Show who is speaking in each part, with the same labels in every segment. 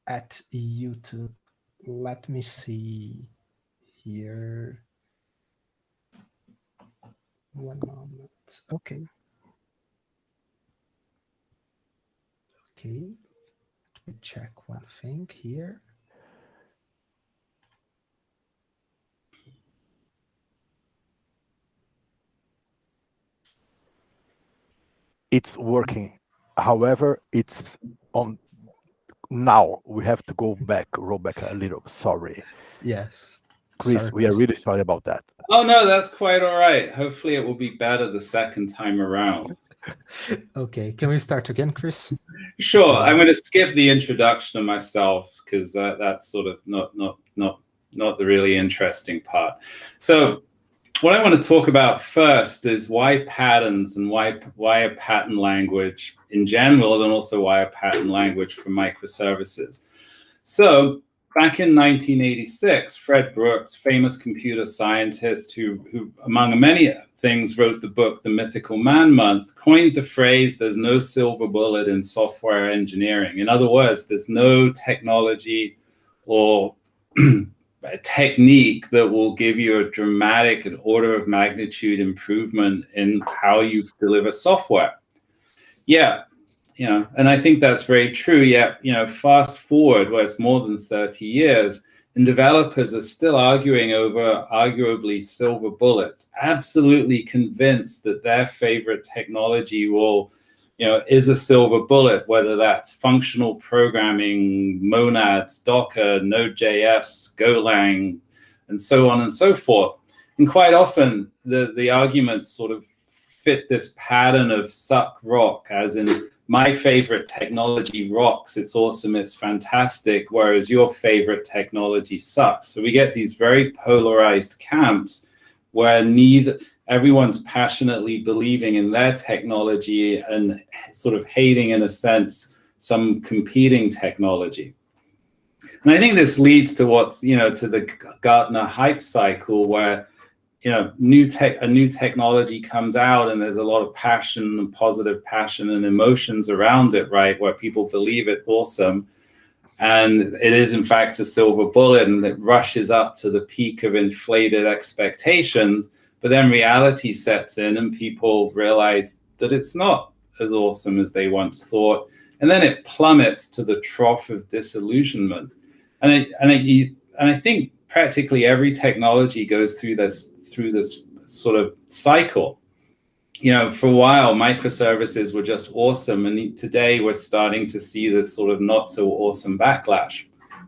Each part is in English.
Speaker 1: at YouTube. Let me see here. One moment. Okay. Okay. Let me check one thing here.
Speaker 2: It's working. However, it's on now. We have to roll back a little. Sorry.
Speaker 1: Yes.
Speaker 2: Chris,
Speaker 1: Sorry,
Speaker 2: we are really sorry about that.
Speaker 3: Oh, no, that's quite all right. Hopefully it will be better the second time around.
Speaker 1: Okay, can we start again, Chris?
Speaker 3: Sure. I'm going to skip the introduction of myself because that's sort of not the really interesting part. So what I want to talk about first is why patterns and why a pattern language in general, and also why a pattern language for microservices. So back in 1986, Fred Brooks, famous computer scientist who among many things wrote the book The Mythical Man Month, coined the phrase, there's no silver bullet in software engineering. In other words, there's no technology or a technique that will give you a dramatic and order of magnitude improvement in how you deliver software. Yeah, and I think that's very true. Yet, fast forward where it's more than 30 years, and developers are still arguing over arguably silver bullets, absolutely convinced that their favorite technology will, is a silver bullet, whether that's functional programming, monads, Docker, Node.js, Golang, and so on and so forth. And quite often, the arguments sort of fit this pattern of suck rock, as in my favorite technology rocks, it's awesome, it's fantastic, whereas your favorite technology sucks. So we get these very polarized camps where everyone's passionately believing in their technology and sort of hating, in a sense, some competing technology. And I think this leads to what's, to the Gartner hype cycle where, a new technology comes out and there's a lot of passion and positive passion and emotions around it, right? Where people believe it's awesome. And it is, in fact, a silver bullet, and it rushes up to the peak of inflated expectations. But then reality sets in and people realize that it's not as awesome as they once thought. And then it plummets to the trough of disillusionment. And I think practically every technology goes through this sort of cycle. For a while, microservices were just awesome. And today we're starting to see this sort of not so awesome backlash,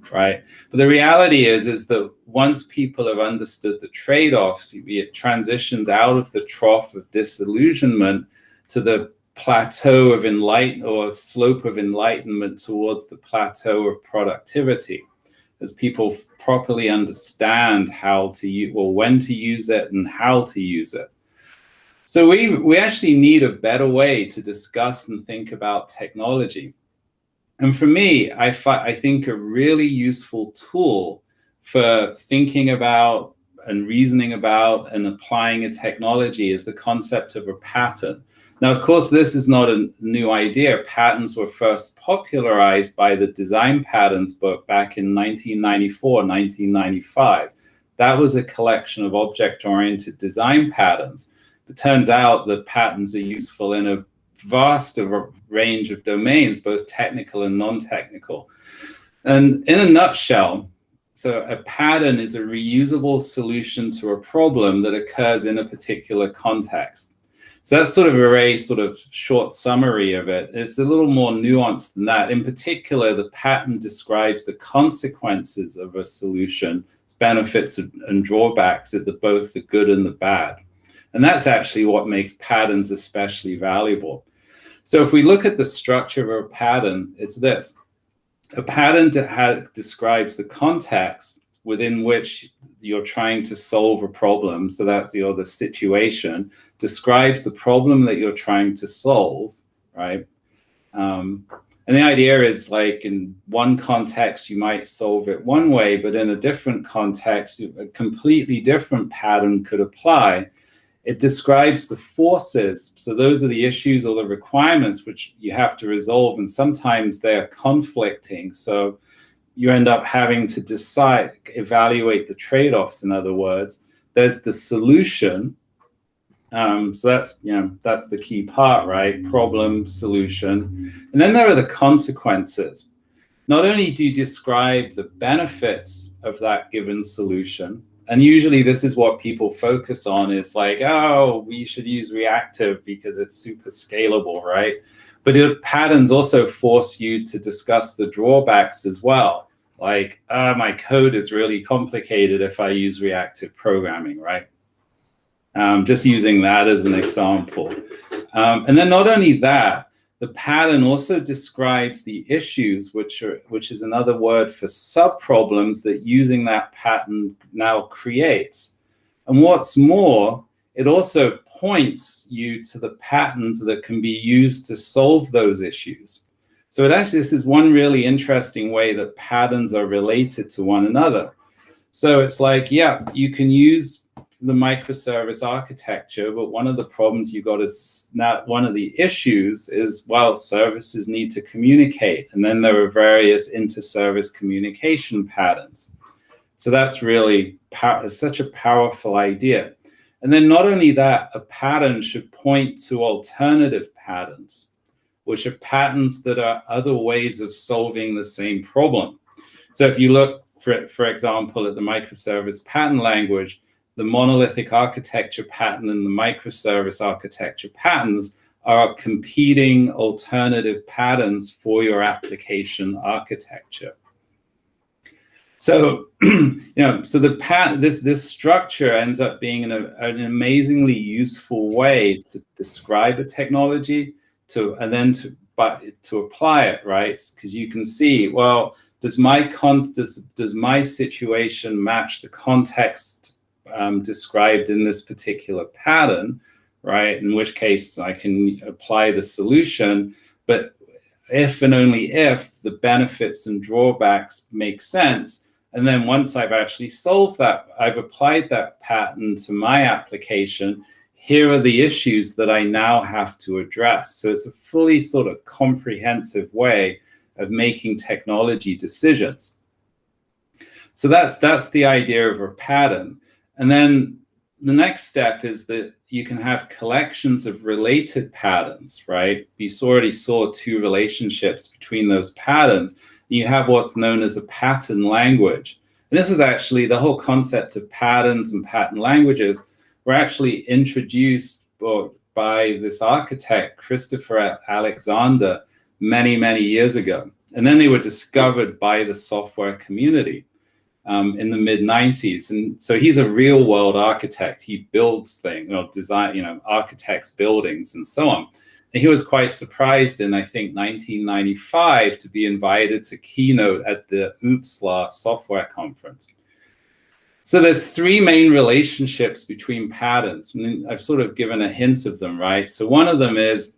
Speaker 3: right? But the reality is that once people have understood the trade-offs, it transitions out of the trough of disillusionment to the plateau of enlightenment, or slope of enlightenment towards the plateau of productivity, as people properly understand how to use, or when to use it and how to use it. So we actually need a better way to discuss and think about technology. And for me, I think a really useful tool for thinking about and reasoning about and applying a technology is the concept of a pattern. Now, of course, this is not a new idea. Patterns were first popularized by the Design Patterns book back in 1994, 1995. That was a collection of object-oriented design patterns. It turns out that patterns are useful in a vast range of domains, both technical and non-technical. And in a nutshell, so a pattern is a reusable solution to a problem that occurs in a particular context. So that's sort of a very sort of short summary of it. It's a little more nuanced than that. In particular, the pattern describes the consequences of a solution, its benefits and drawbacks, both the good and the bad. And that's actually what makes patterns especially valuable. So if we look at the structure of a pattern, it's this. A pattern describes the context within which you're trying to solve a problem. So that's the situation, describes the problem that you're trying to solve, right? And the idea is, like, in one context, you might solve it one way, but in a different context, a completely different pattern could apply. It describes the forces. So those are the issues or the requirements which you have to resolve. And sometimes they're conflicting. So you end up having to decide, evaluate the trade-offs, in other words. There's the solution. So that's, that's the key part, right? Problem, solution. And then there are the consequences. Not only do you describe the benefits of that given solution, and usually this is what people focus on, is like, oh, we should use reactive because it's super scalable, right? But patterns also force you to discuss the drawbacks as well. Like, my code is really complicated if I use reactive programming, right? Just using that as an example. And then not only that, the pattern also describes the issues, which is another word for sub-problems that using that pattern now creates. And what's more, it also points you to the patterns that can be used to solve those issues. So this is one really interesting way that patterns are related to one another. So it's like, yeah, you can use the microservice architecture, but one of the problems you got is now, one of the issues is, well, services need to communicate, and then there are various inter-service communication patterns. So that's really such a powerful idea. And then not only that, a pattern should point to alternative patterns, which are patterns that are other ways of solving the same problem. So if you look, for example, at the microservice pattern language, the monolithic architecture pattern and the microservice architecture patterns are competing alternative patterns for your application architecture. So, so this structure ends up being an amazingly useful way to describe a technology and then to apply it, right? Because you can see, well, does my situation match the context described in this particular pattern, right? In which case I can apply the solution, but if and only if the benefits and drawbacks make sense. And then once I've actually solved that, I've applied that pattern to my application, here are the issues that I now have to address. So it's a fully sort of comprehensive way of making technology decisions. So that's the idea of a pattern. And then the next step is that you can have collections of related patterns, right? You already saw two relationships between those patterns. You have what's known as a pattern language. And this was actually the whole concept of patterns and pattern languages were actually introduced by this architect, Christopher Alexander, many, many years ago. And then they were discovered by the software community in the mid-90s. And so he's a real world architect. He builds things, architects buildings and so on. And he was quite surprised in, I think, 1995 to be invited to Keynote at the OOPSLA software conference. So there's three main relationships between patterns. And I've sort of given a hint of them, right? So one of them is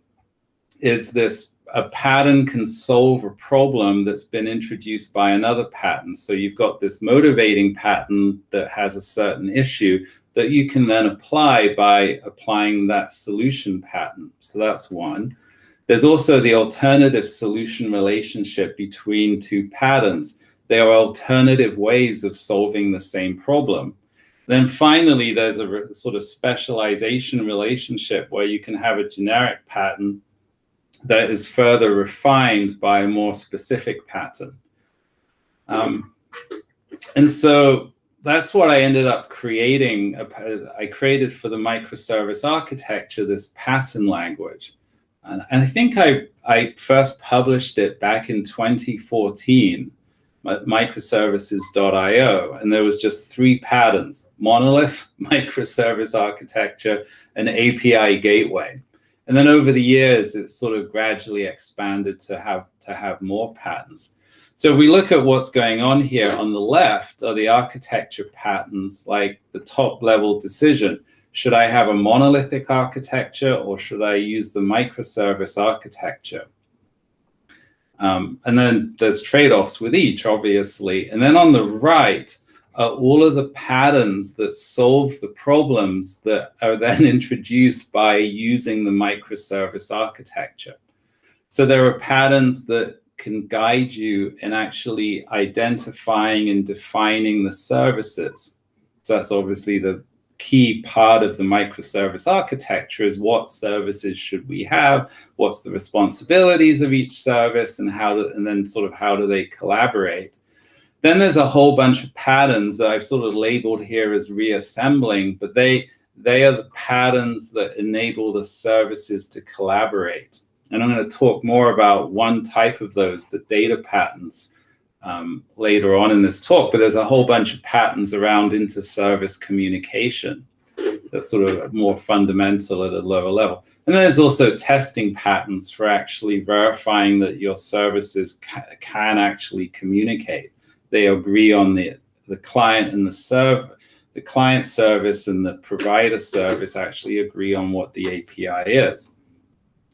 Speaker 3: a pattern can solve a problem that's been introduced by another pattern. So you've got this motivating pattern that has a certain issue that you can then apply by applying that solution pattern. So that's one. There's also the alternative solution relationship between two patterns. They are alternative ways of solving the same problem. Then finally, there's a sort of specialization relationship where you can have a generic pattern that is further refined by a more specific pattern. And so that's what I ended up creating. I created for the microservice architecture this pattern language. And I think I first published it back in 2014 at microservices.io. And there was just three patterns: monolith, microservice architecture, and API gateway. And then over the years, it's sort of gradually expanded to have more patterns. So if we look at what's going on here on the left are the architecture patterns, like the top level decision. Should I have a monolithic architecture or should I use the microservice architecture? And then there's trade-offs with each, obviously. And then on the right are all of the patterns that solve the problems that are then introduced by using the microservice architecture. So there are patterns that can guide you in actually identifying and defining the services. So that's obviously the key part of the microservice architecture, is what services should we have, what's the responsibilities of each service, and then sort of how do they collaborate. Then there's a whole bunch of patterns that I've sort of labeled here as reassembling, but they are the patterns that enable the services to collaborate. And I'm going to talk more about one type of those, the data patterns, later on in this talk, but there's a whole bunch of patterns around inter-service communication that's sort of more fundamental at a lower level. And then there's also testing patterns for actually verifying that your services can actually communicate. They agree on the client and the server. The client service and the provider service actually agree on what the API is.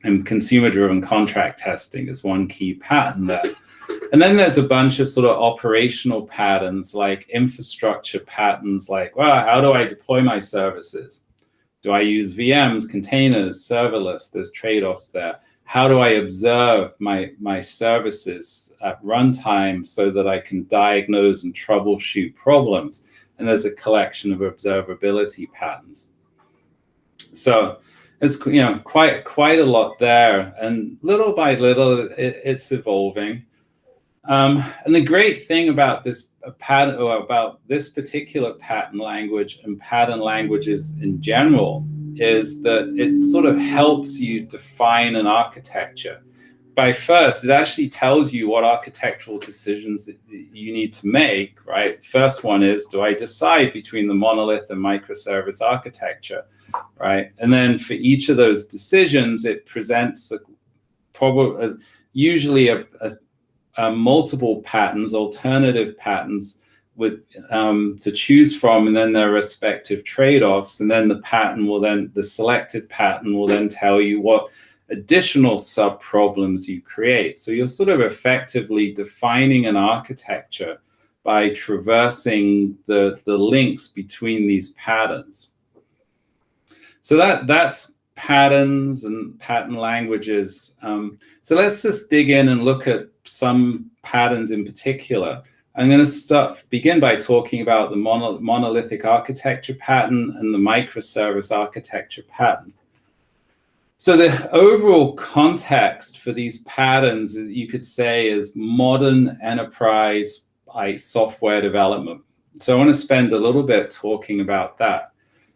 Speaker 3: And consumer-driven contract testing is one key pattern there. And then there's a bunch of sort of operational patterns, like infrastructure patterns, like, well, how do I deploy my services? Do I use VMs, containers, serverless? There's trade-offs there. How do I observe my services at runtime so that I can diagnose and troubleshoot problems? And there's a collection of observability patterns. So it's, you know, quite a lot there, and little by little it's evolving. And the great thing about this pattern, or about this particular pattern language and pattern languages in general, is that it sort of helps you define an architecture. By first, it actually tells you what architectural decisions that you need to make, right? First one is, do I decide between the monolith and microservice architecture, right? And then for each of those decisions, it presents usually multiple patterns, alternative patterns with to choose from, and then their respective trade-offs. And then the selected pattern will then tell you what additional sub-problems you create. So you're sort of effectively defining an architecture by traversing the links between these patterns. So that's patterns and pattern languages. So let's just dig in and look at some patterns in particular. I'm going to begin by talking about the monolithic architecture pattern and the microservice architecture pattern. So the overall context for these patterns, you could say, is modern enterprise software development. So I want to spend a little bit talking about that.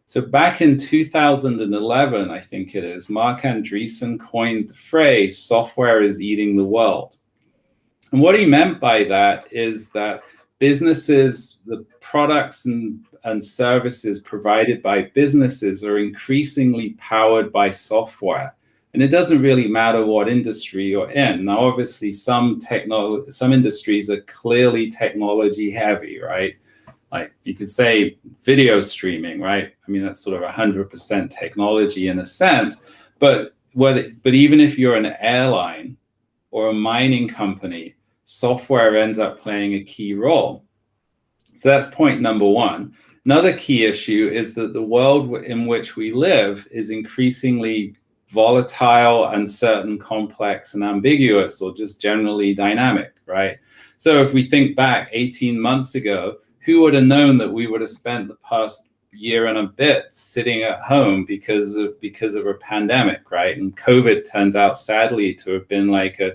Speaker 3: So back in 2011, I think it is, Mark Andreessen coined the phrase, software is eating the world. And what he meant by that is that businesses, the products and services provided by businesses are increasingly powered by software. And it doesn't really matter what industry you're in. Now, obviously, some industries are clearly technology heavy, right? Like you could say video streaming, right? I mean, that's sort of 100% technology in a sense. But even if you're an airline or a mining company, software ends up playing a key role. So that's point number one. Another key issue is that the world in which we live is increasingly volatile, uncertain, complex, and ambiguous, or just generally dynamic, right? So if we think back 18 months ago, who would have known that we would have spent the past year and a bit sitting at home because of a pandemic, right? And COVID turns out, sadly, to have been like a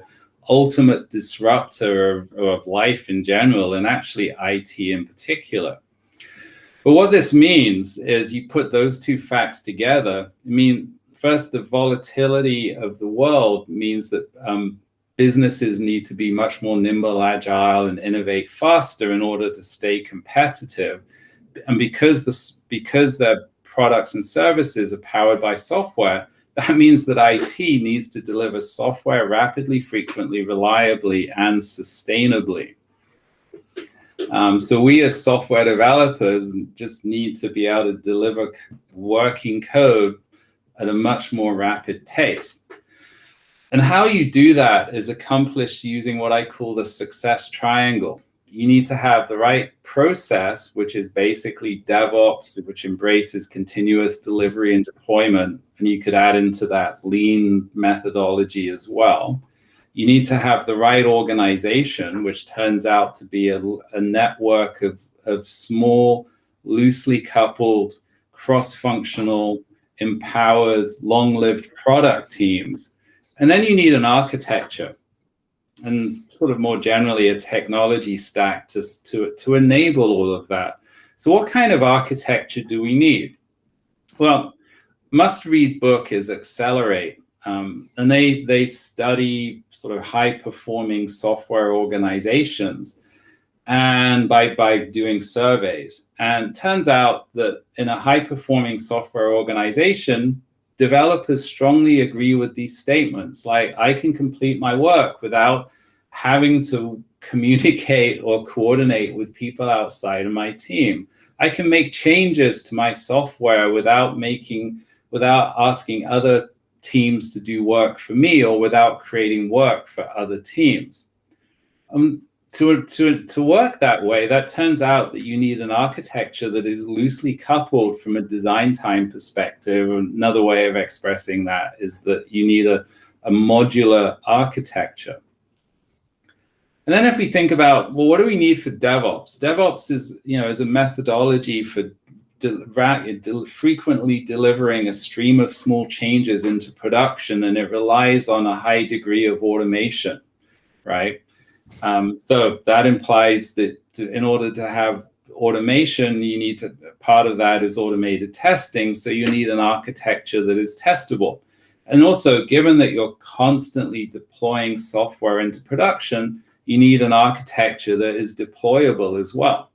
Speaker 3: ultimate disruptor of life in general, and actually IT in particular. But what this means is, you put those two facts together. I mean, first, the volatility of the world means that businesses need to be much more nimble, agile, and innovate faster in order to stay competitive. And because their products and services are powered by software, that means that IT needs to deliver software rapidly, frequently, reliably, and sustainably. So we as software developers just need to be able to deliver working code at a much more rapid pace. And how you do that is accomplished using what I call the success triangle. You need to have the right process, which is basically DevOps, which embraces continuous delivery and deployment. And you could add into that lean methodology as well. You need to have the right organization, which turns out to be a network of small, loosely coupled, cross-functional, empowered, long-lived product teams. And then you need an architecture and sort of more generally a technology stack to enable all of that. So what kind of architecture do we need? Well, must-read book is Accelerate, and they study sort of high-performing software organizations and by doing surveys. And turns out that in a high-performing software organization, developers strongly agree with these statements, like, I can complete my work without having to communicate or coordinate with people outside of my team. I can make changes to my software without asking other teams to do work for me or without creating work for other teams. To work that way, that turns out that you need an architecture that is loosely coupled from a design time perspective. Another way of expressing that is that you need a modular architecture. And then if we think about, well, what do we need for DevOps? DevOps is a methodology for frequently delivering a stream of small changes into production, and it relies on a high degree of automation, right? So that implies that in order to have automation, part of that is automated testing. So you need an architecture that is testable. And also, given that you're constantly deploying software into production, you need an architecture that is deployable as well.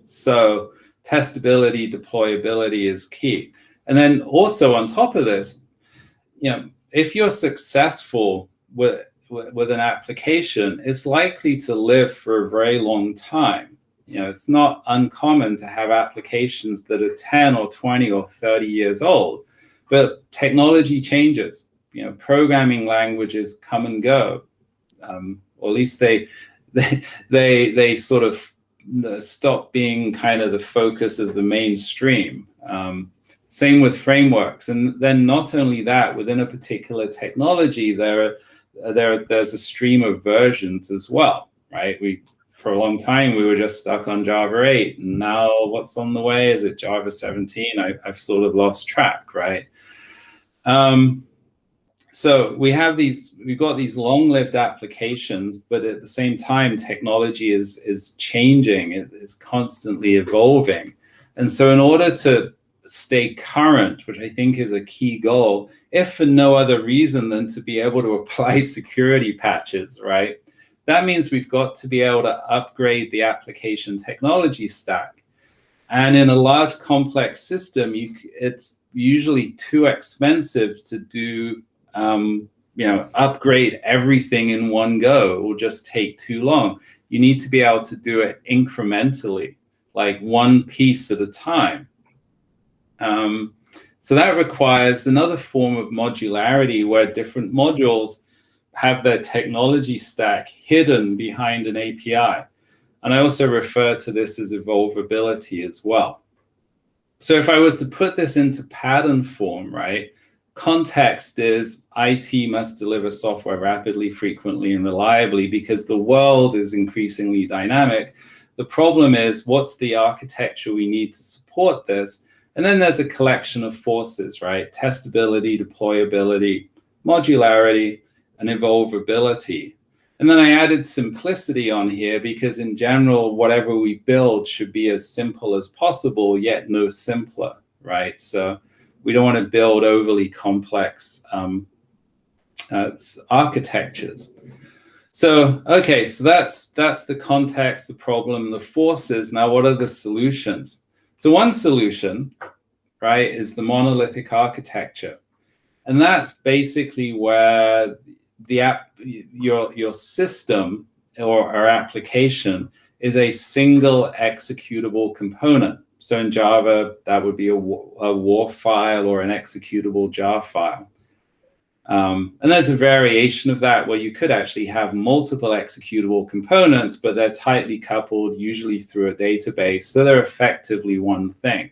Speaker 3: So testability, deployability is key. And then also on top of this, if you're successful with an application, it's likely to live for a very long time. It's not uncommon to have applications that are 10 or 20 or 30 years old, but technology changes. Programming languages come and go, or at least they sort of stop being kind of the focus of the mainstream. Same with frameworks. And then not only that, within a particular technology, there's a stream of versions as well, right? For a long time, we were just stuck on Java 8. And now what's on the way? Is it Java 17? I've sort of lost track, right? So we've got these long-lived applications, but at the same time, technology is changing. It's constantly evolving. And so in order to stay current, which I think is a key goal, if for no other reason than to be able to apply security patches, right? That means we've got to be able to upgrade the application technology stack. And in a large complex system, it's usually too expensive to do, upgrade everything in one go. It will just take too long. You need to be able to do it incrementally, like one piece at a time. So that requires another form of modularity where different modules have their technology stack hidden behind an API. And I also refer to this as evolvability as well. So if I was to put this into pattern form, right, context is IT must deliver software rapidly, frequently, and reliably because the world is increasingly dynamic. The problem is, what's the architecture we need to support this? And then there's a collection of forces, right? Testability, deployability, modularity, and evolvability. And then I added simplicity on here because in general, whatever we build should be as simple as possible, yet no simpler, right? So we don't want to build overly complex architectures. So, okay, so that's the context, the problem, the forces. Now, what are the solutions? So one solution, right, is the monolithic architecture. And that's basically where your system or application is a single executable component. So in Java, that would be a WAR file or an executable jar file. And there's a variation of that where you could actually have multiple executable components, but they're tightly coupled, usually through a database. So they're effectively one thing.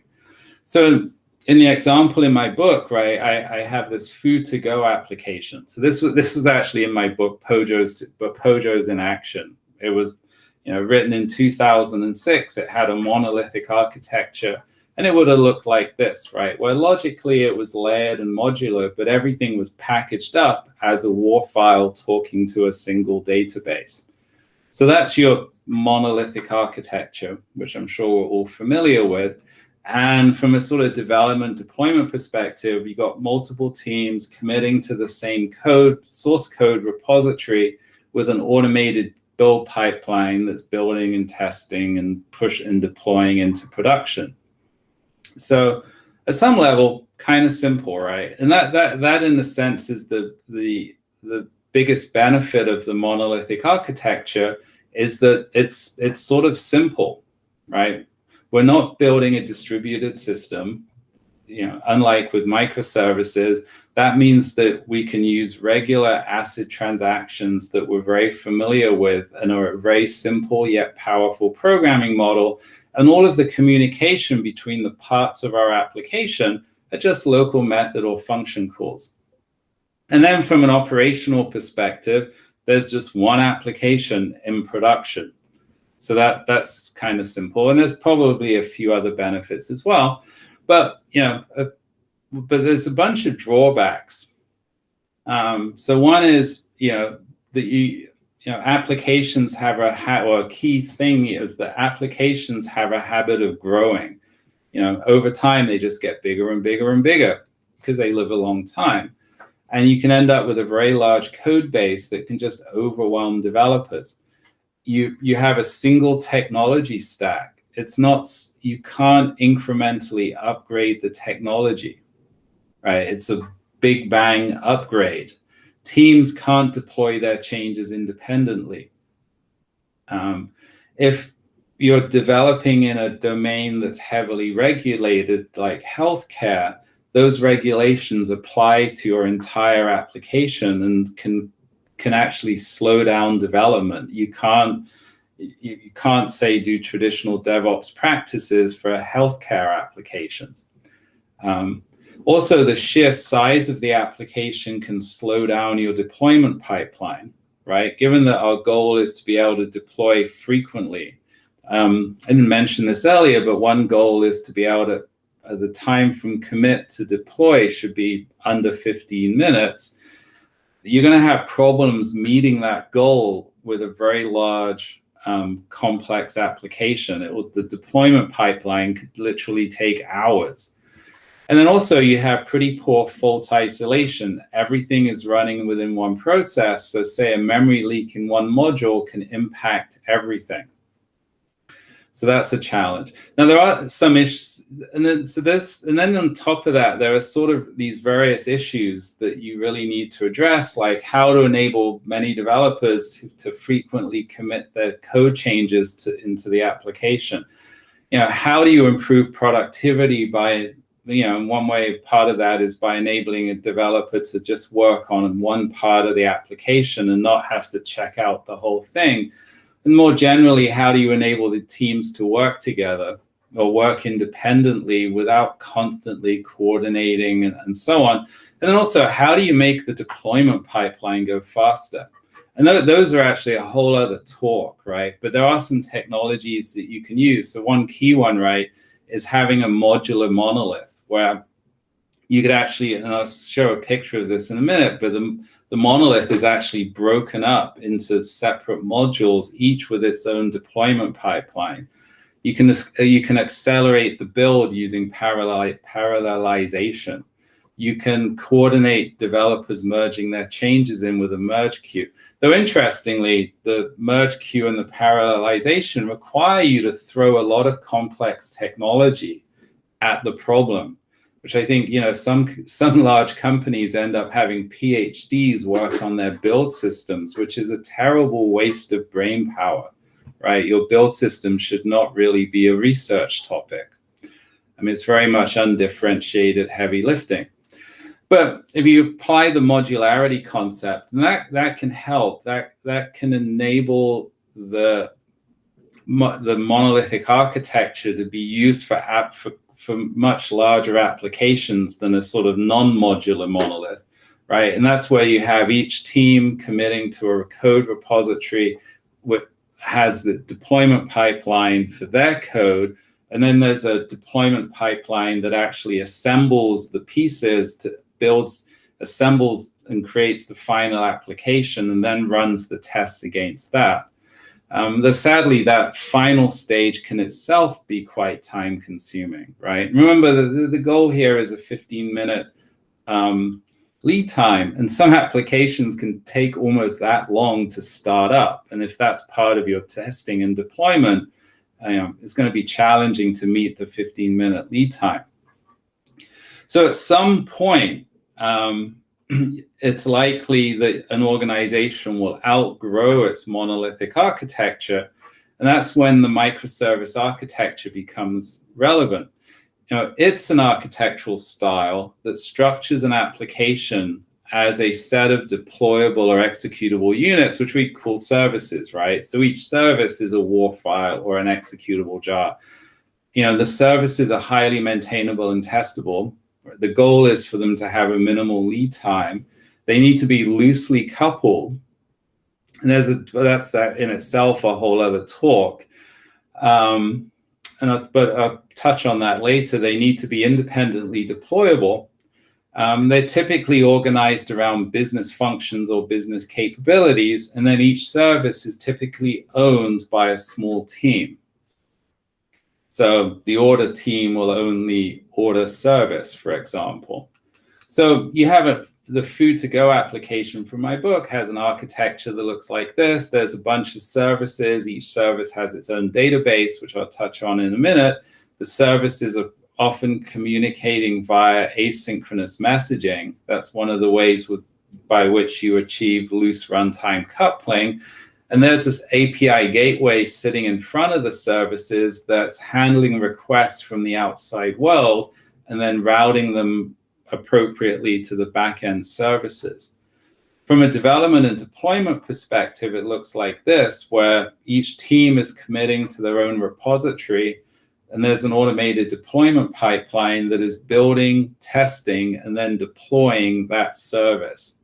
Speaker 3: So in the example in my book, right, I have this food to go application. So this was actually in my book, POJOs in Action. It was, written in 2006. It had a monolithic architecture, and it would have looked like this, right? Where logically it was layered and modular, but everything was packaged up as a WAR file talking to a single database. So that's your monolithic architecture, which I'm sure we're all familiar with. And from a sort of development deployment perspective, you got multiple teams committing to the same code, source code repository with an automated build pipeline that's building and testing and push and deploying into production. So at some level, kind of simple, right? And that in a sense is the biggest benefit of the monolithic architecture, is that it's sort of simple, right? We're not building a distributed system, unlike with microservices. That means that we can use regular ACID transactions that we're very familiar with and are a very simple yet powerful programming model. And all of the communication between the parts of our application are just local method or function calls. And then from an operational perspective, there's just one application in production. So that's kind of simple. And there's probably a few other benefits as well. But, but there's a bunch of drawbacks. So one is, that applications have or a key thing is that applications have a habit of growing. Over time, they just get bigger and bigger and bigger because they live a long time. And you can end up with a very large code base that can just overwhelm developers. You have a single technology stack. You can't incrementally upgrade the technology, right? It's a big bang upgrade. Teams can't deploy their changes independently. If you're developing in a domain that's heavily regulated, like healthcare, those regulations apply to your entire application and can actually slow down development. You can't say do traditional DevOps practices for healthcare applications. Also, the sheer size of the application can slow down your deployment pipeline, right? Given that our goal is to be able to deploy frequently. I didn't mention this earlier, but one goal is to be able to, the time from commit to deploy should be under 15 minutes. You're going to have problems meeting that goal with a very large, complex application. The deployment pipeline could literally take hours. And then also you have pretty poor fault isolation. Everything is running within one process. So say a memory leak in one module can impact everything. So that's a challenge. Now there are some issues, and then on top of that, there are sort of these various issues that you really need to address, like how to enable many developers to frequently commit their code changes into the application. How do you improve productivity by, one way part of that is by enabling a developer to just work on one part of the application and not have to check out the whole thing. And more generally, how do you enable the teams to work together or work independently without constantly coordinating and so on? And then also, how do you make the deployment pipeline go faster? And those are actually a whole other talk, right? But there are some technologies that you can use. So one key one, right, is having a modular monolith where you could actually, and I'll show a picture of this in a minute, but the monolith is actually broken up into separate modules, each with its own deployment pipeline. You can accelerate the build using parallelization. You can coordinate developers merging their changes in with a merge queue. Though interestingly, the merge queue and the parallelization require you to throw a lot of complex technology at the problem, which I think, some large companies end up having PhDs work on their build systems, which is a terrible waste of brain power, right? Your build system should not really be a research topic. I mean, it's very much undifferentiated heavy lifting. But if you apply the modularity concept, and that can help, that can enable the monolithic architecture to be used for for much larger applications than a sort of non-modular monolith, right? And that's where you have each team committing to a code repository which has the deployment pipeline for their code. And then there's a deployment pipeline that actually assembles the pieces, assembles and creates the final application, and then runs the tests against that. Though sadly, that final stage can itself be quite time consuming, right? Remember, the goal here is a 15-minute lead time, and some applications can take almost that long to start up. And if that's part of your testing and deployment, it's going to be challenging to meet the 15-minute lead time. So at some point, it's likely that an organization will outgrow its monolithic architecture, and that's when the microservice architecture becomes relevant. It's an architectural style that structures an application as a set of deployable or executable units, which we call services, right? So each service is a WAR file or an executable jar. The services are highly maintainable and testable. The goal is for them to have a minimal lead time. They need to be loosely coupled. And that's in itself a whole other talk. But I'll touch on that later. They need to be independently deployable. They're typically organized around business functions or business capabilities. And then each service is typically owned by a small team. So the order team will own the order service, for example. So you have the food to go application from my book has an architecture that looks like this. There's a bunch of services. Each service has its own database, which I'll touch on in a minute. The services are often communicating via asynchronous messaging. That's one of the ways by which you achieve loose runtime coupling. And there's this API gateway sitting in front of the services that's handling requests from the outside world and then routing them appropriately to the backend services. From a development and deployment perspective, it looks like this, where each team is committing to their own repository, and there's an automated deployment pipeline that is building, testing, and then deploying that service.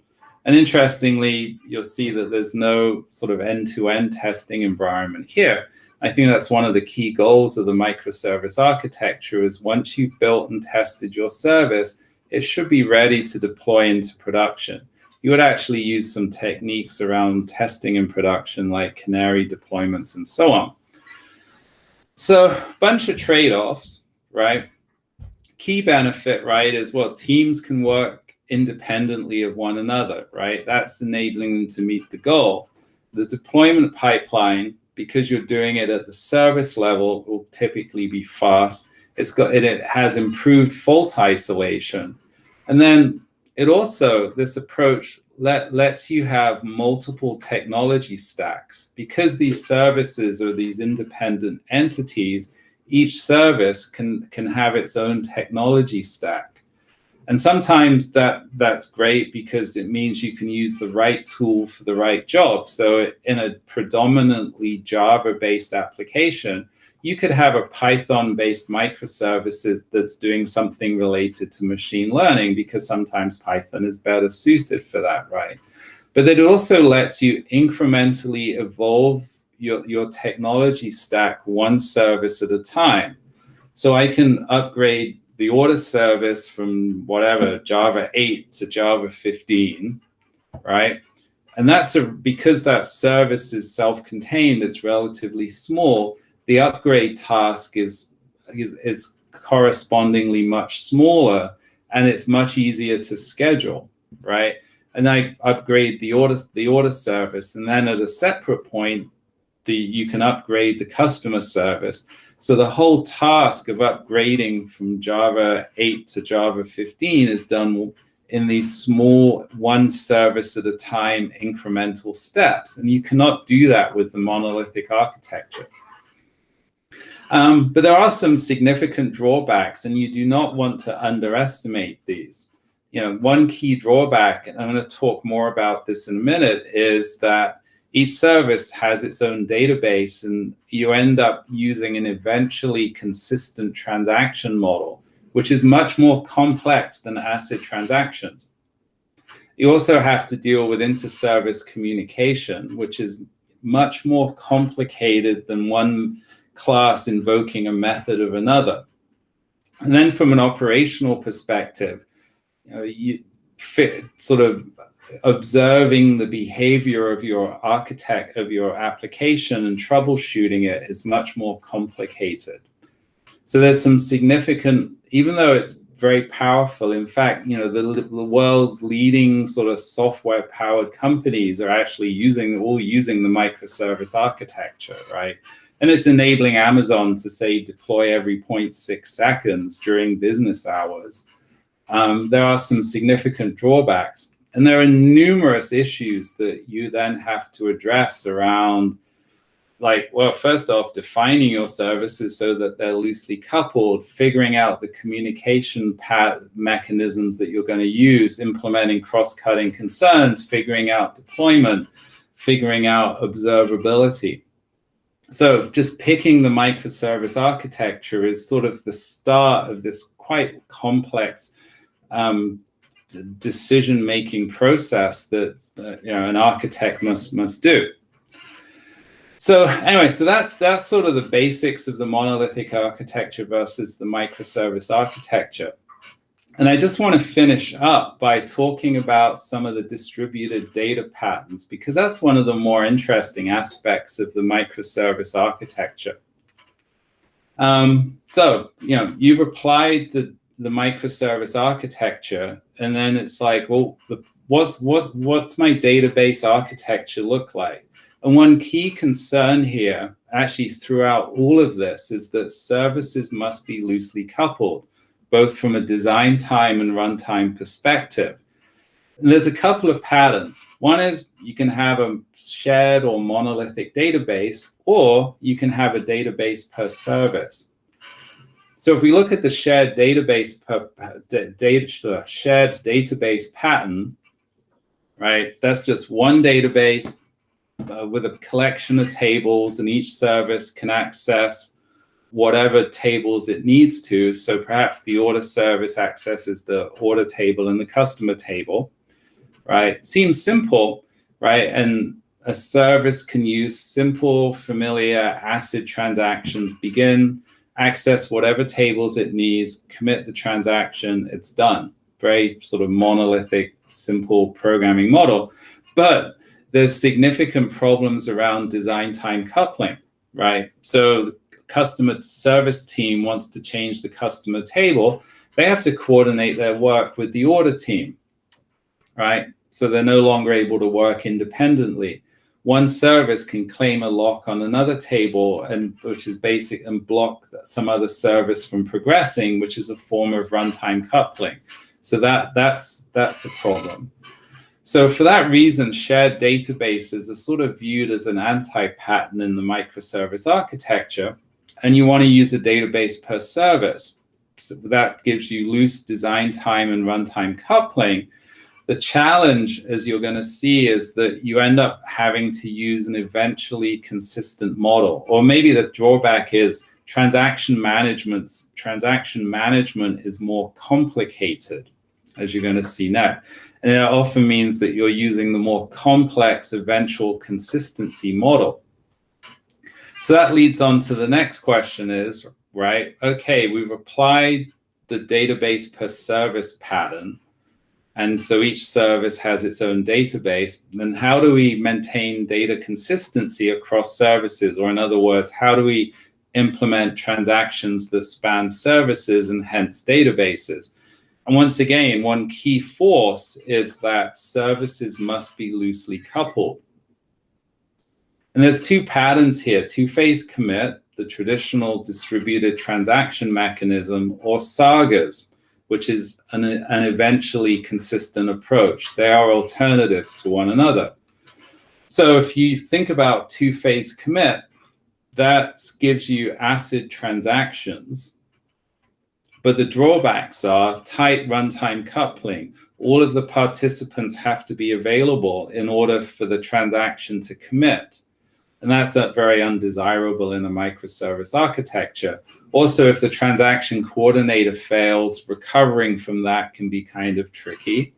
Speaker 3: And interestingly, you'll see that there's no sort of end-to-end testing environment here. I think that's one of the key goals of the microservice architecture is once you've built and tested your service, it should be ready to deploy into production. You would actually use some techniques around testing in production like canary deployments and so on. So a bunch of trade-offs, right? Key benefit, right, is teams can work independently of one another, right? That's enabling them to meet the goal. The deployment pipeline, because you're doing it at the service level, will typically be fast. It has improved fault isolation. And then this approach lets you have multiple technology stacks. Because these services are these independent entities, each service can have its own technology stack. And sometimes that's great because it means you can use the right tool for the right job. So in a predominantly Java-based application, you could have a Python-based microservices that's doing something related to machine learning because sometimes Python is better suited for that, right? But it also lets you incrementally evolve your technology stack one service at a time. So I can upgrade the order service from whatever, Java 8 to Java 15, right? And that's because that service is self-contained, it's relatively small, the upgrade task is correspondingly much smaller, and it's much easier to schedule, right? And I upgrade the order service, and then at a separate point, you can upgrade the customer service. So the whole task of upgrading from Java 8 to Java 15 is done in these small one service at a time incremental steps. And you cannot do that with the monolithic architecture. But there are some significant drawbacks, and you do not want to underestimate these. One key drawback, and I'm going to talk more about this in a minute, is that each service has its own database, and you end up using an eventually consistent transaction model, which is much more complex than ACID transactions. You also have to deal with inter-service communication, which is much more complicated than one class invoking a method of another. And then from an operational perspective, you fit sort of observing the behavior of your application and troubleshooting it is much more complicated. So there's some significant, even though it's very powerful, in fact, the world's leading sort of software-powered companies are actually all using the microservice architecture, right? And it's enabling Amazon to say deploy every 0.6 seconds during business hours. There are some significant drawbacks. And there are numerous issues that you then have to address around, like, well, first off, defining your services so that they're loosely coupled, figuring out the communication mechanisms that you're going to use, implementing cross-cutting concerns, figuring out deployment, figuring out observability. So just picking the microservice architecture is sort of the start of this quite complex decision-making process that an architect must do. So anyway, so that's sort of the basics of the monolithic architecture versus the microservice architecture. And I just want to finish up by talking about some of the distributed data patterns, because that's one of the more interesting aspects of the microservice architecture. So you've applied the microservice architecture, and then it's like, well, what's my database architecture look like? And one key concern here, actually throughout all of this, is that services must be loosely coupled, both from a design time and runtime perspective. And there's a couple of patterns. One is you can have a shared or monolithic database, or you can have a database per service. So if we look at the shared database pattern, right, that's just one database with a collection of tables, and each service can access whatever tables it needs to. So perhaps the order service accesses the order table and the customer table, right? Seems simple, right? And a service can use simple, familiar ACID transactions, begin, access whatever tables it needs, commit the transaction, it's done. Very sort of monolithic, simple programming model. But there's significant problems around design time coupling, right? So the customer service team wants to change the customer table. They have to coordinate their work with the order team, right? So they're no longer able to work independently. One service can claim a lock on another table, which is basic, and block some other service from progressing, which is a form of runtime coupling. So that's a problem. So for that reason, shared databases are sort of viewed as an anti-pattern in the microservice architecture, and you want to use a database per service. So that gives you loose design time and runtime coupling. The challenge, as you're going to see, is that you end up having to use an eventually consistent model. Or maybe the drawback is transaction management is more complicated, as you're going to see next. And it often means that you're using the more complex eventual consistency model. So that leads on to the next question is, right, okay, we've applied the database per service pattern. And so each service has its own database. Then how do we maintain data consistency across services? Or in other words, how do we implement transactions that span services and hence databases? And once again, one key force is that services must be loosely coupled. And there's two patterns here: two-phase commit, the traditional distributed transaction mechanism, or sagas, which is an eventually consistent approach. They are alternatives to one another. So if you think about two-phase commit, that gives you ACID transactions, but the drawbacks are tight runtime coupling, all of the participants have to be available in order for the transaction to commit. And that's very undesirable in a microservice architecture. Also, if the transaction coordinator fails, recovering from that can be kind of tricky.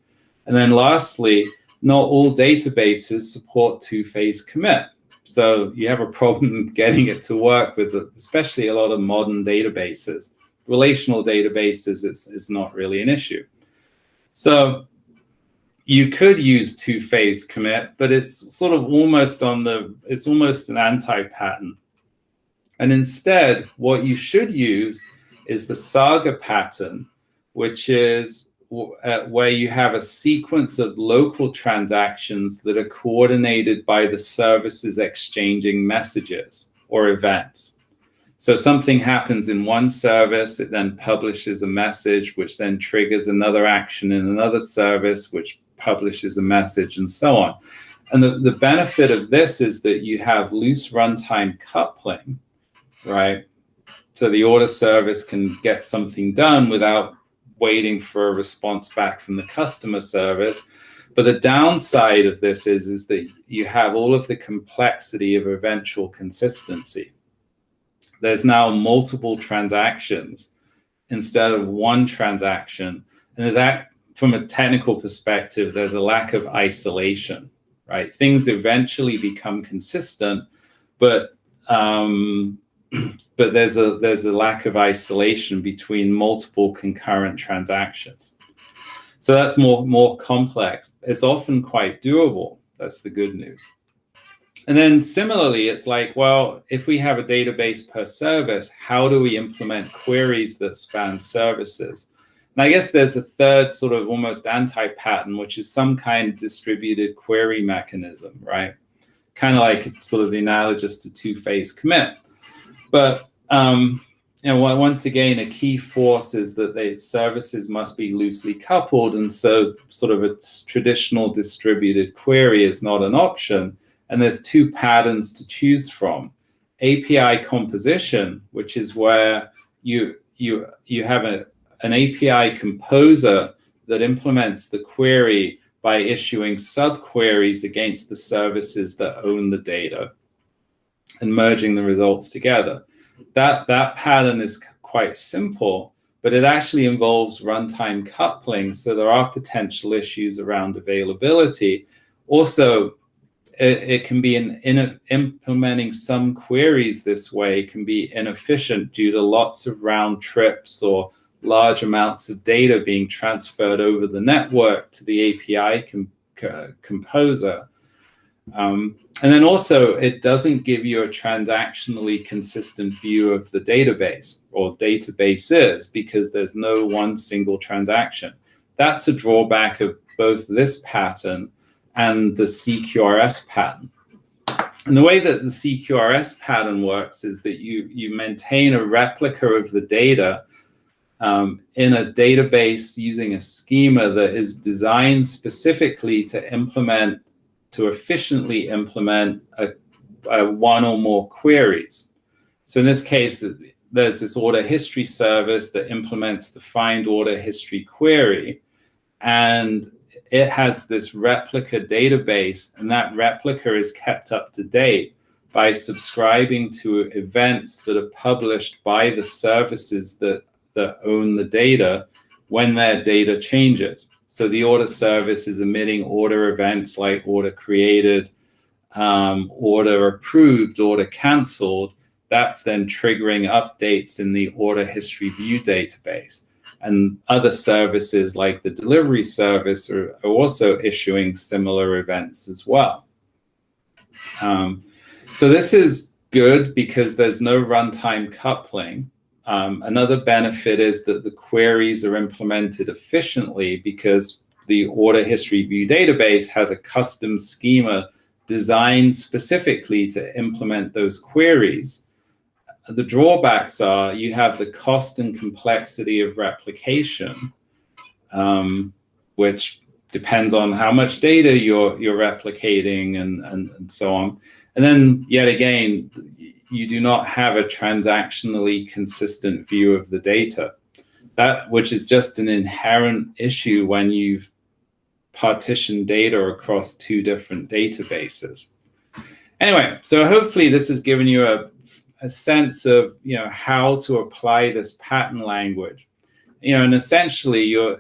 Speaker 3: And then lastly, not all databases support two-phase commit. So you have a problem getting it to work with, especially a lot of modern databases. Relational databases is not really an issue. So you could use two-phase commit, but it's sort of almost it's almost an anti-pattern. And instead, what you should use is the Saga pattern, which is where you have a sequence of local transactions that are coordinated by the services exchanging messages or events. So something happens in one service, it then publishes a message, which then triggers another action in another service, which publishes a message, and so on. And the benefit of this is that you have loose runtime coupling, right? So the order service can get something done without waiting for a response back from the customer service. But the downside of this is that you have all of the complexity of eventual consistency. There's now multiple transactions instead of one transaction. And from a technical perspective, there's a lack of isolation, right? Things eventually become consistent, but there's a lack of isolation between multiple concurrent transactions. So that's more complex. It's often quite doable. That's the good news. And then similarly, it's like, well, if we have a database per service, how do we implement queries that span services? And I guess there's a third sort of almost anti-pattern, which is some kind of distributed query mechanism, right? Kind of like sort of the analogous to two-phase commit. But once again, a key force is that the services must be loosely coupled, and so sort of a traditional distributed query is not an option. And there's two patterns to choose from: API composition, which is where you have an API composer that implements the query by issuing subqueries against the services that own the data and merging the results together. That pattern is quite simple, but it actually involves runtime coupling, so there are potential issues around availability. Also, it can be implementing some queries this way can be inefficient due to lots of round trips or large amounts of data being transferred over the network to the API composer. And then also, it doesn't give you a transactionally consistent view of the database or databases because there's no one single transaction. That's a drawback of both this pattern and the Cqrs pattern. And the way that the Cqrs pattern works is that you maintain a replica of the data in a database using a schema that is designed specifically to efficiently implement one or more queries. So in this case, there's this order history service that implements the find order history query, and it has this replica database, and that replica is kept up to date by subscribing to events that are published by the services that own the data when their data changes. So the order service is emitting order events like order created, order approved, order canceled. That's then triggering updates in the order history view database. And other services like the delivery service are also issuing similar events as well. So this is good because there's no runtime coupling. Another benefit is that the queries are implemented efficiently because the order history view database has a custom schema designed specifically to implement those queries. The drawbacks are you have the cost and complexity of replication, which depends on how much data you're replicating and so on. And then yet again, you do not have a transactionally consistent view of the data, which is just an inherent issue when you've partition data across two different databases. Anyway, so hopefully this has given you a sense of, you know, how to apply this pattern language. You know, and essentially you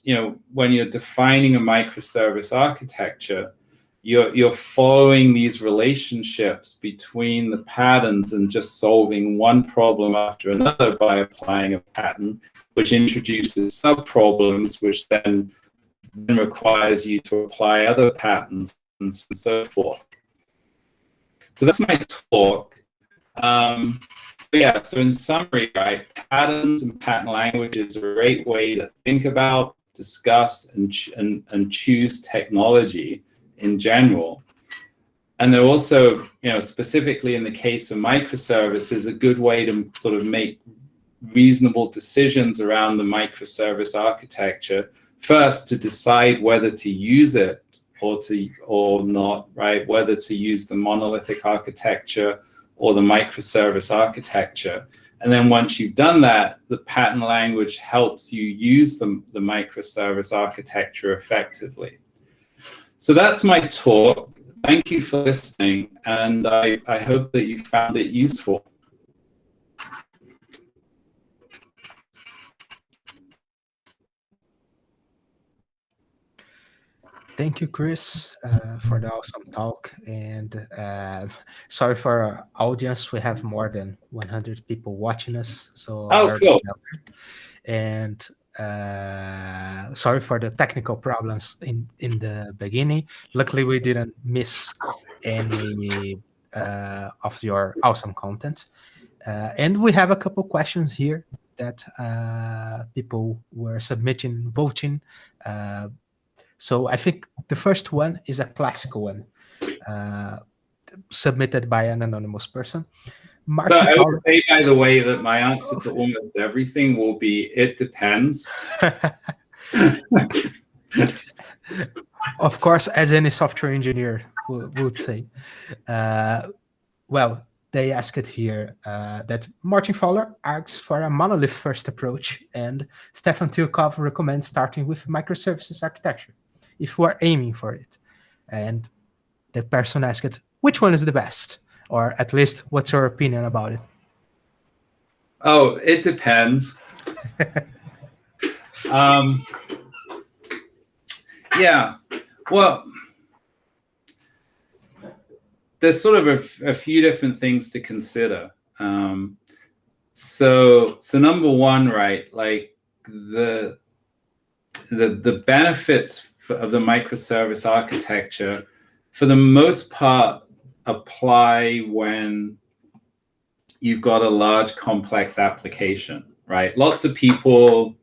Speaker 3: know, when you're defining a microservice architecture, you're following these relationships between the patterns and just solving one problem after another by applying a pattern, which introduces sub-problems, which then requires you to apply other patterns and so forth. So that's my talk. Yeah, so in summary, right, patterns and pattern languages are a great way to think about, discuss, and choose technology in general. And they're also, you know, specifically in the case of microservices, a good way to sort of make reasonable decisions around the microservice architecture. First, to decide whether to use it or not, right? Whether to use the monolithic architecture or the microservice architecture. And then once you've done that, the pattern language helps you use the microservice architecture effectively. So that's my talk. Thank you for listening, and I hope that you found it useful.
Speaker 1: Thank you, Chris, for the awesome talk. And sorry for our audience. We have more than 100 people watching us. So
Speaker 3: Cool.
Speaker 1: And sorry for the technical problems in the beginning. Luckily, we didn't miss any of your awesome content. And we have a couple questions here that people were submitting, voting. So I think the first one is a classical one, submitted by an anonymous person.
Speaker 3: So I would say, by the way, that my answer to almost everything will be, it depends.
Speaker 1: Of course, as any software engineer would say. Well, they ask it here that Martin Fowler asks for a monolith-first approach, and Stefan Tilkov recommends starting with microservices architecture, if we're aiming for it. And the person asked, which one is the best? Or at least, what's your opinion about it?
Speaker 3: Oh, it depends. Yeah, well, there's sort of a few different things to consider. So number one, right, like the benefits of the microservice architecture, for the most part, apply when you've got a large complex application, right? Lots of people,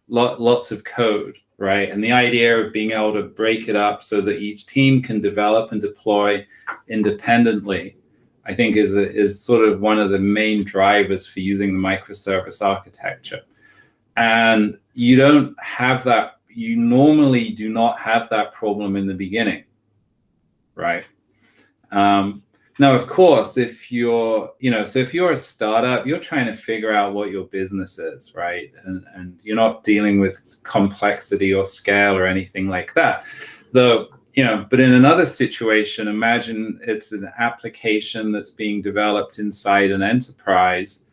Speaker 3: lots of code, right? And the idea of being able to break it up so that each team can develop and deploy independently, I think is sort of one of the main drivers for using the microservice architecture. And you don't have that, you normally do not have that problem in the beginning, right? Now, of course, if you're, so if you're a startup, you're trying to figure out what your business is, right? And you're not dealing with complexity or scale or anything like that. Though, but in another situation, imagine it's an application that's being developed inside an enterprise,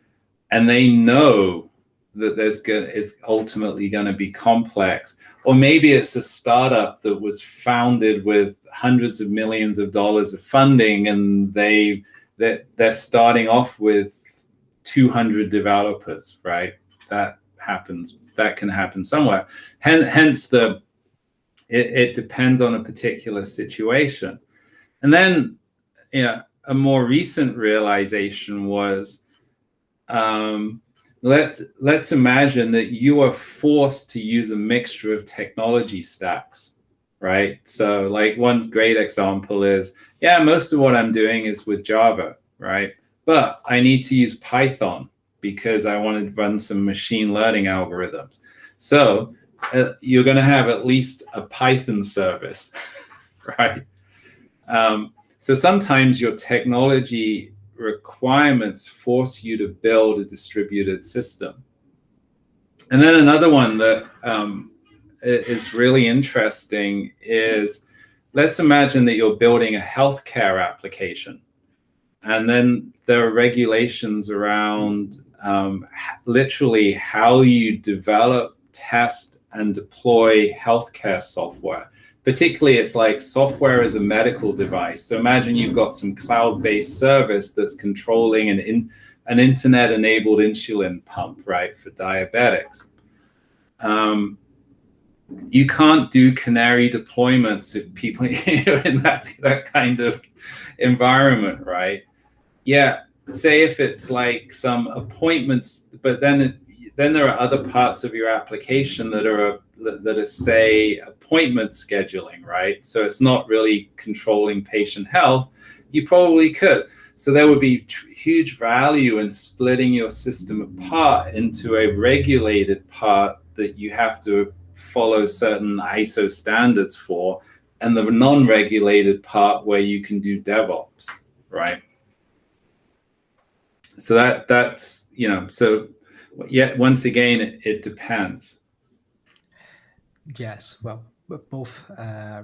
Speaker 3: and they know that it's ultimately going to be complex. Or maybe it's a startup that was founded with hundreds of millions of dollars of funding, and they're starting off with 200 developers, right? That happens. That can happen somewhere. Hence it depends on a particular situation. And then, a more recent realization was, let's imagine that you are forced to use a mixture of technology stacks, right? So like one great example is, most of what I'm doing is with Java, right? But I need to use Python because I want to run some machine learning algorithms. So you're going to have at least a Python service, right? So sometimes your technology requirements force you to build a distributed system. And then another one that is really interesting is, let's imagine that you're building a healthcare application, and then there are regulations around literally how you develop, test, and deploy healthcare software. Particularly, it's like software as a medical device. So imagine you've got some cloud-based service that's controlling an internet-enabled insulin pump, right, for diabetics. You can't do canary deployments if people are in that kind of environment, right? Yeah, say if it's like some appointments, but then there are other parts of your application that are say appointment scheduling, right? So it's not really controlling patient health. You probably could. So there would be huge value in splitting your system apart into a regulated part that you have to follow certain ISO standards for, and the non-regulated part where you can do DevOps, right? So that's, you know, so yet once again, it depends.
Speaker 1: Yes, well, both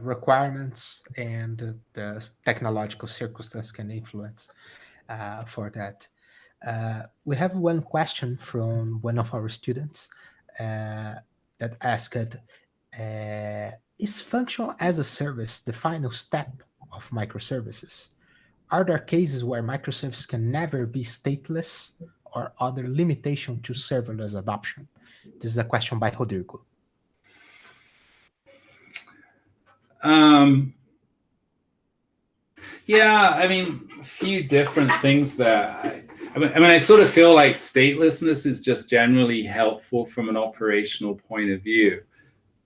Speaker 1: requirements and the technological circumstance can influence for that. We have one question from one of our students that asked, is function as a service the final step of microservices? Are there cases where microservices can never be stateless, or other limitation to serverless adoption? This is a question by Rodrigo.
Speaker 3: Yeah, I mean, a few different things there. I mean, I sort of feel like statelessness is just generally helpful from an operational point of view.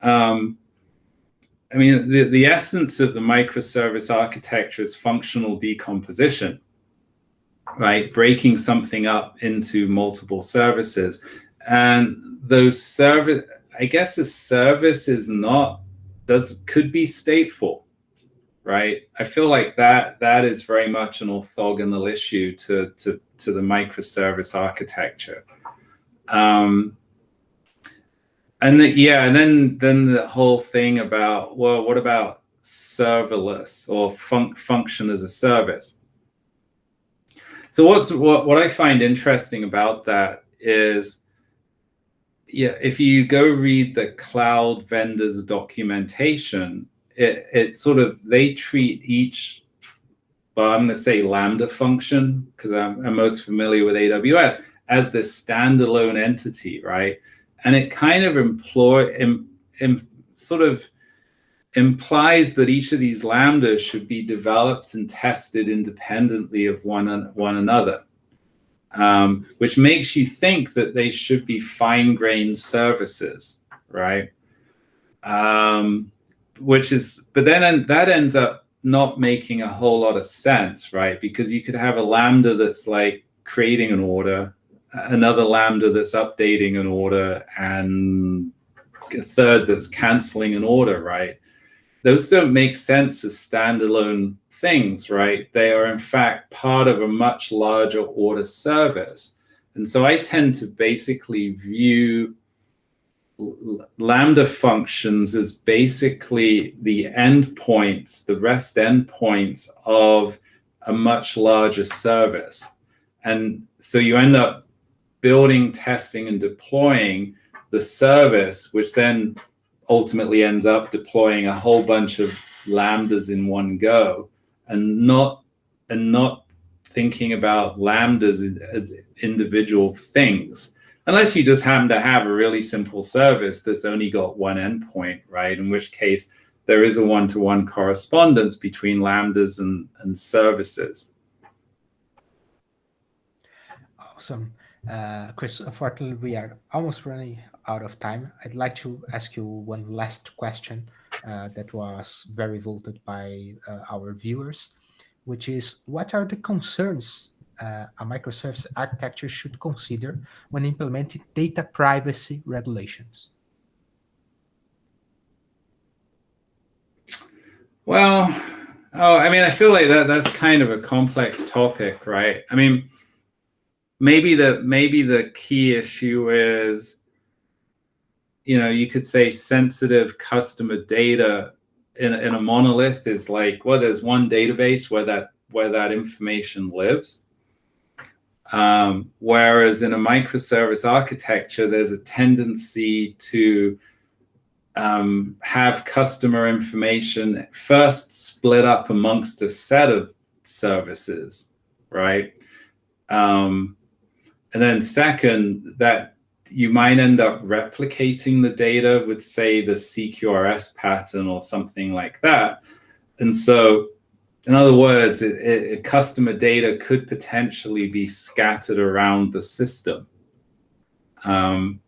Speaker 3: I mean, the essence of the microservice architecture is functional decomposition, right? Breaking something up into multiple services. And those service, I guess a service is not, could be stateful, right? I feel like that is very much an orthogonal issue to the microservice architecture. And then the whole thing about, well, what about serverless or function as a service? So what I find interesting about that is, yeah, if you go read the cloud vendors documentation, it sort of, they treat each, well, I'm going to say Lambda function, because I'm most familiar with AWS, as this standalone entity, right? And it kind of sort of implies that each of these lambdas should be developed and tested independently of one another, which makes you think that they should be fine-grained services, right? But then that ends up not making a whole lot of sense, right? Because you could have a lambda that's like creating an order, another lambda that's updating an order, and a third that's canceling an order, right? Those don't make sense as standalone things, right? They are in fact part of a much larger order service. And so I tend to basically view Lambda functions as basically the endpoints, the REST endpoints of a much larger service. And so you end up building, testing, and deploying the service, which then ultimately ends up deploying a whole bunch of lambdas in one go, and not thinking about lambdas as individual things, unless you just happen to have a really simple service that's only got one endpoint, right? In which case there is a one-to-one correspondence between lambdas and services.
Speaker 1: Awesome. Chris, unfortunately, we are almost running out of time. I'd like to ask you one last question that was very voted by our viewers, which is, what are the concerns a microservice architecture should consider when implementing data privacy regulations?
Speaker 3: Well, I mean, I feel like that's kind of a complex topic, right? I mean, maybe the key issue is, you could say sensitive customer data in a monolith is like, well, there's one database where that information lives. Whereas in a microservice architecture, there's a tendency to have customer information first split up amongst a set of services, right? And then second, that you might end up replicating the data with, say, the Cqrs pattern or something like that. And so, in other words, customer data could potentially be scattered around the system. And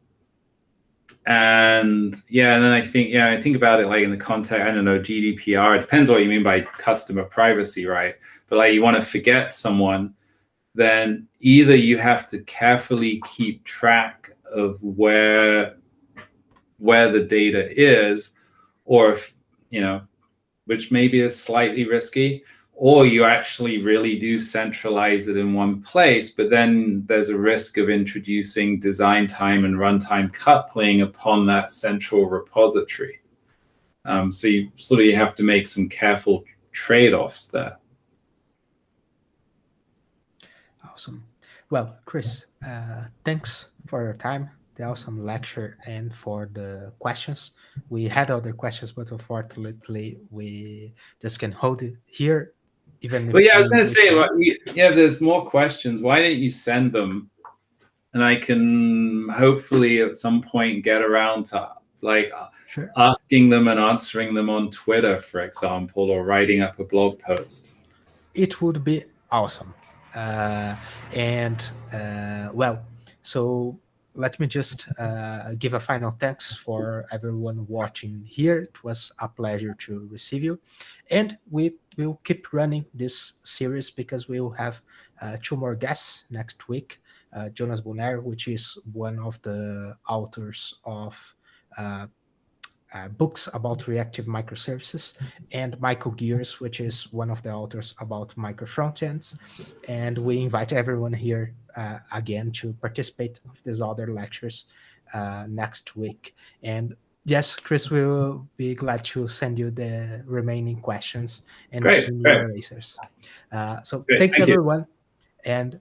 Speaker 3: then I think about it like in the context, I don't know, GDPR. It depends what you mean by customer privacy, right? But like you want to forget someone, then either you have to carefully keep track of where the data is, or if, which maybe is slightly risky, or you actually really do centralize it in one place, but then there's a risk of introducing design time and runtime coupling upon that central repository. So you have to make some careful trade-offs there.
Speaker 1: Awesome. Well, Chris, thanks for your time, the awesome lecture, and for the questions. We had other questions, but unfortunately, we just can hold it here. Even if
Speaker 3: I was going to say, if there's more questions, why don't you send them, and I can hopefully at some point get around to
Speaker 1: sure,
Speaker 3: asking them and answering them on Twitter, for example, or writing up a blog post.
Speaker 1: It would be awesome. So let me just give a final thanks for everyone watching here. It was a pleasure to receive you. And we will keep running this series because we will have 2 more guests next week. Jonas Bonner, which is one of the authors of books about reactive microservices, and Michael Gears, which is one of the authors about micro frontends. And we invite everyone here again to participate of these other lectures next week. And yes, Chris will be glad to send you the remaining questions and senior erasers. So thanks everyone, and